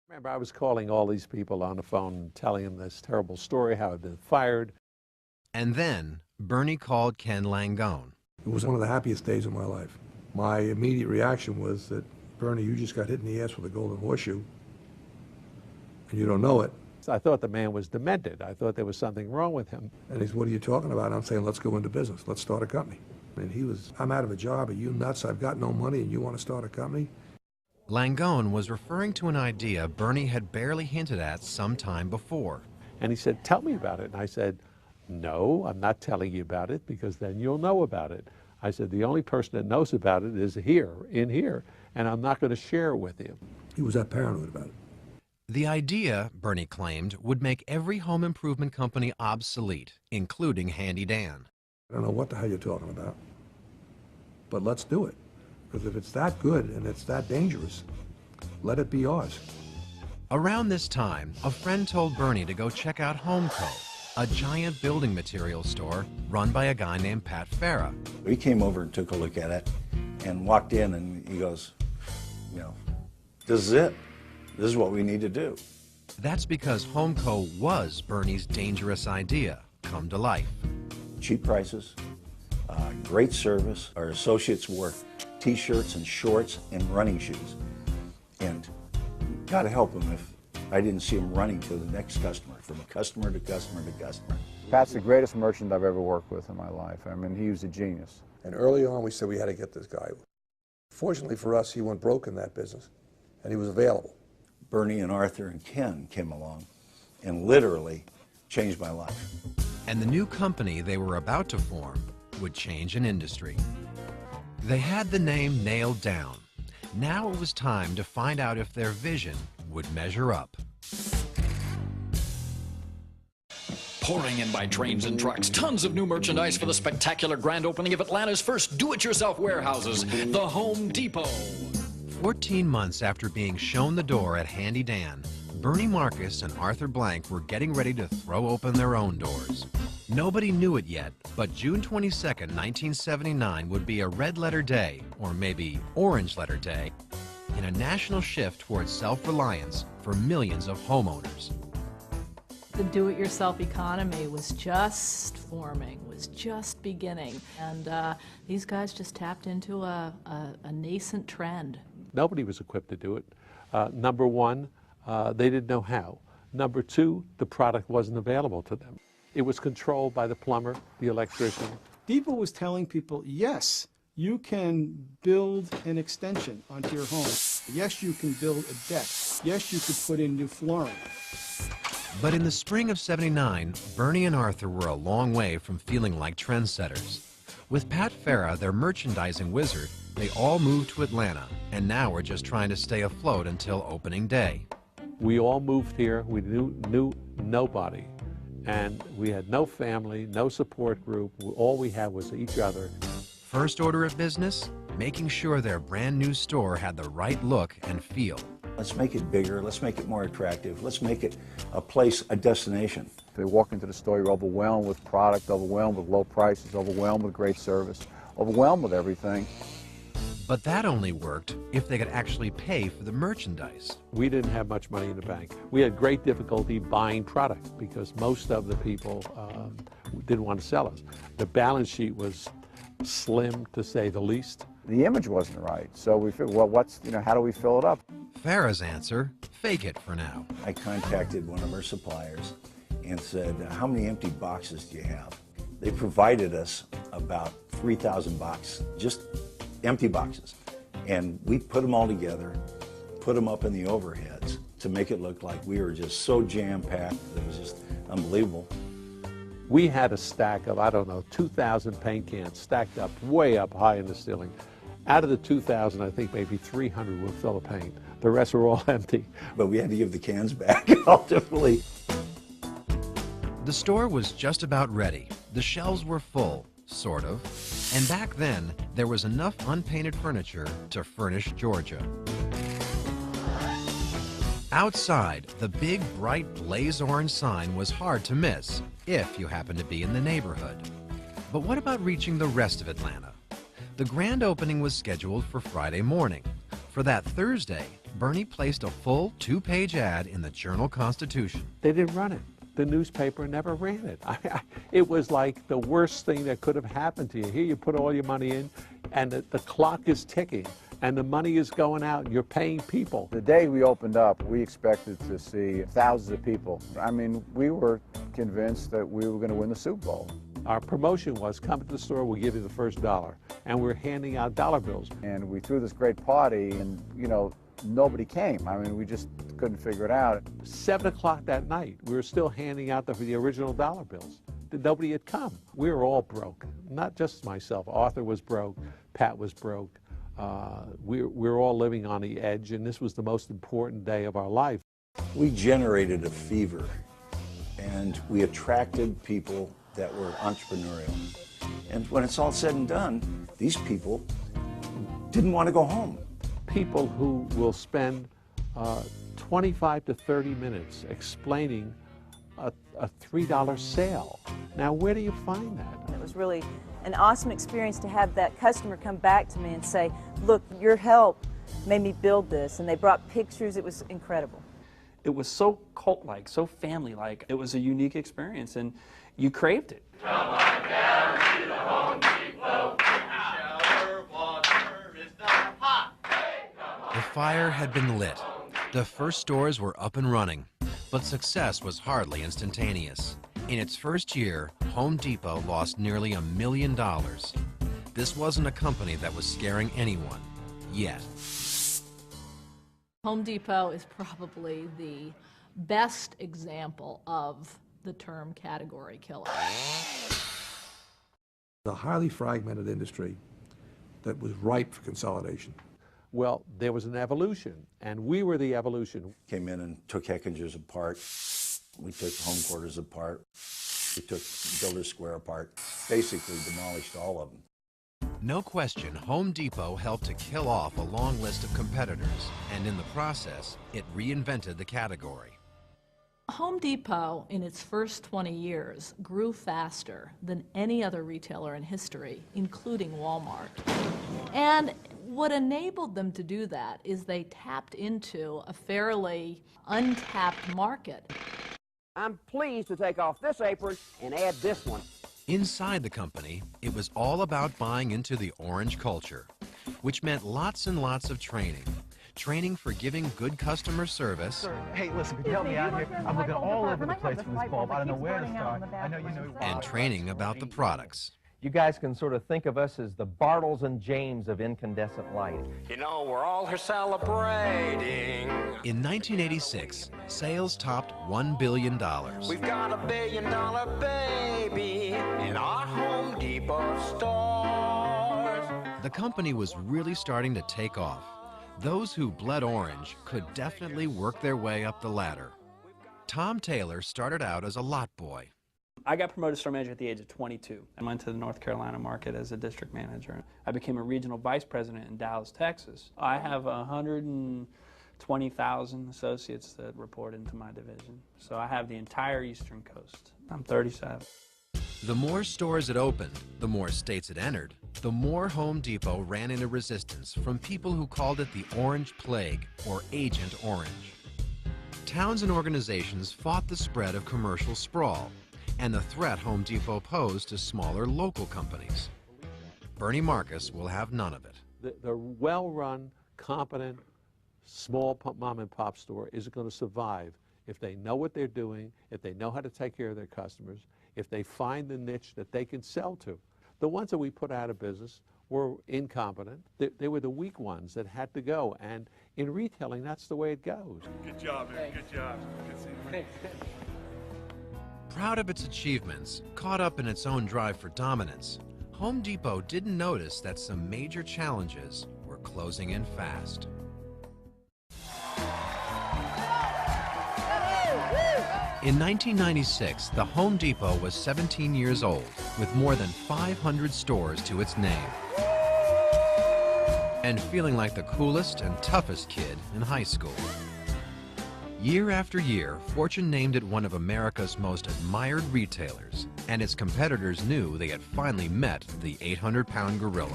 Remember, I was calling all these people on the phone and telling them this terrible story, how I'd been fired. And then Bernie called Ken Langone. It was one of the happiest days of my life. My immediate reaction was that, Bernie, you just got hit in the ass with a golden horseshoe, and you don't know it. So I thought the man was demented. I thought there was something wrong with him. And he said, what are you talking about? I'm saying, let's go into business. Let's start a company. And he was, I'm out of a job. Are you nuts? I've got no money, and you want to start a company? Langone was referring to an idea Bernie had barely hinted at some time before. And he said, tell me about it. And I said, no, I'm not telling you about it because then you'll know about it. I said, the only person that knows about it is in here, and I'm not going to share it with you. He was that paranoid about it. The idea, Bernie claimed, would make every home improvement company obsolete, including Handy Dan. I don't know what the hell you're talking about, but let's do it. Because if it's that good and it's that dangerous, let it be ours. Around this time, a friend told Bernie to go check out HomeCo, a giant building materials store run by a guy named Pat Farah. He came over and took a look at it and walked in and he goes, you know, this is it. This is what we need to do. That's because HomeCo was Bernie's dangerous idea come to life. Cheap prices, great service. Our associates wore T-shirts and shorts and running shoes. And got to help them if I didn't see them running to the next customer, from customer to customer to customer. Pat's the greatest merchant I've ever worked with in my life. I mean, he was a genius. And early on, we said we had to get this guy. Fortunately for us, he went broke in that business, and he was available. Bernie and Arthur and Ken came along and literally changed my life. And the new company they were about to form would change an industry. They had the name nailed down. Now it was time to find out if their vision would measure up. Pouring in by trains and trucks, tons of new merchandise for the spectacular grand opening of Atlanta's first do-it-yourself warehouses, the Home Depot. 14 months after being shown the door at Handy Dan, Bernie Marcus and Arthur Blank were getting ready to throw open their own doors. Nobody knew it yet, but June 22nd, 1979 would be a red-letter day, or maybe orange-letter day, in a national shift towards self-reliance for millions of homeowners. The do-it-yourself economy was just forming, was just beginning, and these guys just tapped into a nascent trend. Nobody was equipped to do it. Number one, they didn't know how. Number two, the product wasn't available to them. It was controlled by the plumber, the electrician. Depot was telling people, yes, you can build an extension onto your home. Yes, you can build a deck. Yes, you could put in new flooring. But in the spring of '79, Bernie and Arthur were a long way from feeling like trendsetters. With Pat Farah, their merchandising wizard, they all moved to Atlanta, and now we're just trying to stay afloat until opening day. We all moved here. We knew nobody. And we had no family, no support group. All we had was each other. First order of business, making sure their brand new store had the right look and feel. Let's make it bigger. Let's make it more attractive. Let's make it a place, a destination. They walk into the store, you're overwhelmed with product, overwhelmed with low prices, overwhelmed with great service, overwhelmed with everything. But that only worked if they could actually pay for the merchandise. We didn't have much money in the bank. We had great difficulty buying product because most of the people didn't want to sell us. The balance sheet was slim, to say the least. The image wasn't right, so we figured, well, how do we fill it up? Farah's answer, fake it for now. I contacted one of our suppliers and said, how many empty boxes do you have? They provided us about 3,000 boxes, just empty boxes. And we put them all together, put them up in the overheads to make it look like we were just so jam-packed. It was just unbelievable. We had a stack of, 2,000 paint cans stacked up way up high in the ceiling. Out of the 2,000, I think maybe 300 were full of paint. The rest were all empty. But we had to give the cans back, ultimately. The store was just about ready. The shelves were full, sort of. And back then, there was enough unpainted furniture to furnish Georgia. Outside, the big, bright, blaze orange sign was hard to miss if you happened to be in the neighborhood. But what about reaching the rest of Atlanta? The grand opening was scheduled for Friday morning. For that Thursday, Bernie placed a full 2-page ad in the Journal-Constitution. They didn't run it. The newspaper never ran it. It was like the worst thing that could have happened to you. Here you put all your money in, and the clock is ticking, and the money is going out, and you're paying people. The day we opened up, we expected to see thousands of people. I mean, we were convinced that we were going to win the Super Bowl. Our promotion was, come to the store, we'll give you the first dollar. And we're handing out dollar bills. And we threw this great party, and, you know, nobody came. I mean, we just couldn't figure it out. 7 o'clock that night, we were still handing out the original dollar bills. Nobody had come. We were all broke, not just myself. Arthur was broke, Pat was broke. We were all living on the edge, and this was the most important day of our life. We generated a fever, and we attracted people that were entrepreneurial. And when it's all said and done, these people didn't want to go home. People who will spend 25 to 30 minutes explaining a $3 sale. Now, where do you find that? It was really an awesome experience to have that customer come back to me and say, look, your help made me build this. And they brought pictures. It was incredible. It was so cult-like, so family-like. It was a unique experience, and you craved it. Come on down to the Home Depot. Shower water is not hot. Hey, come on. The fire had been lit. The first stores were up and running, but success was hardly instantaneous. In its first year, Home Depot lost nearly $1 million. This wasn't a company that was scaring anyone, yet. Home Depot is probably the best example of the term category killer. A highly fragmented industry that was ripe for consolidation. Well, there was an evolution, and we were the evolution. Came in and took Heckinger's apart. We took Home Quarters apart. We took Builders Square apart. Basically demolished all of them. No question, Home Depot helped to kill off a long list of competitors, and in the process, it reinvented the category. Home Depot, in its first 20 years, grew faster than any other retailer in history, including Walmart. And what enabled them to do that is they tapped into a fairly untapped market. I'm pleased to take off this apron and add this one. Inside the company, it was all about buying into the orange culture, which meant lots and lots of training. Training for giving good customer service. Sir, hey, listen, could you help me out here? I'm looking all over the place for this bulb. I don't know where to start. I know you know. And training about the products. You guys can sort of think of us as the Bartles and James of incandescent light. You know, we're all here celebrating. In 1986, sales topped $1 billion. We've got $1 billion baby in our Home Depot stores. The company was really starting to take off. Those who bled orange could definitely work their way up the ladder. Tom Taylor started out as a lot boy. I got promoted to store manager at the age of 22. I went to the North Carolina market as a district manager. I became a regional vice president in Dallas, Texas. I have 120,000 associates that report into my division. So I have the entire Eastern Coast. I'm 37. The more stores it opened, the more states it entered, the more Home Depot ran into resistance from people who called it the Orange Plague or Agent Orange. Towns and organizations fought the spread of commercial sprawl and the threat Home Depot posed to smaller local companies. Bernie Marcus will have none of it. The well-run, competent, small mom-and-pop store is going to survive if they know what they're doing, if they know how to take care of their customers, if they find the niche that they can sell to. The ones that we put out of business were incompetent. They were the weak ones that had to go, and in retailing, that's the way it goes. Good job, man. Good job. Good seeing you. Proud of its achievements, caught up in its own drive for dominance, Home Depot didn't notice that some major challenges were closing in fast. In 1996, the Home Depot was 17 years old, with more than 500 stores to its name, and feeling like the coolest and toughest kid in high school. Year after year, Fortune named it one of America's most admired retailers, and its competitors knew they had finally met the 800-pound gorilla.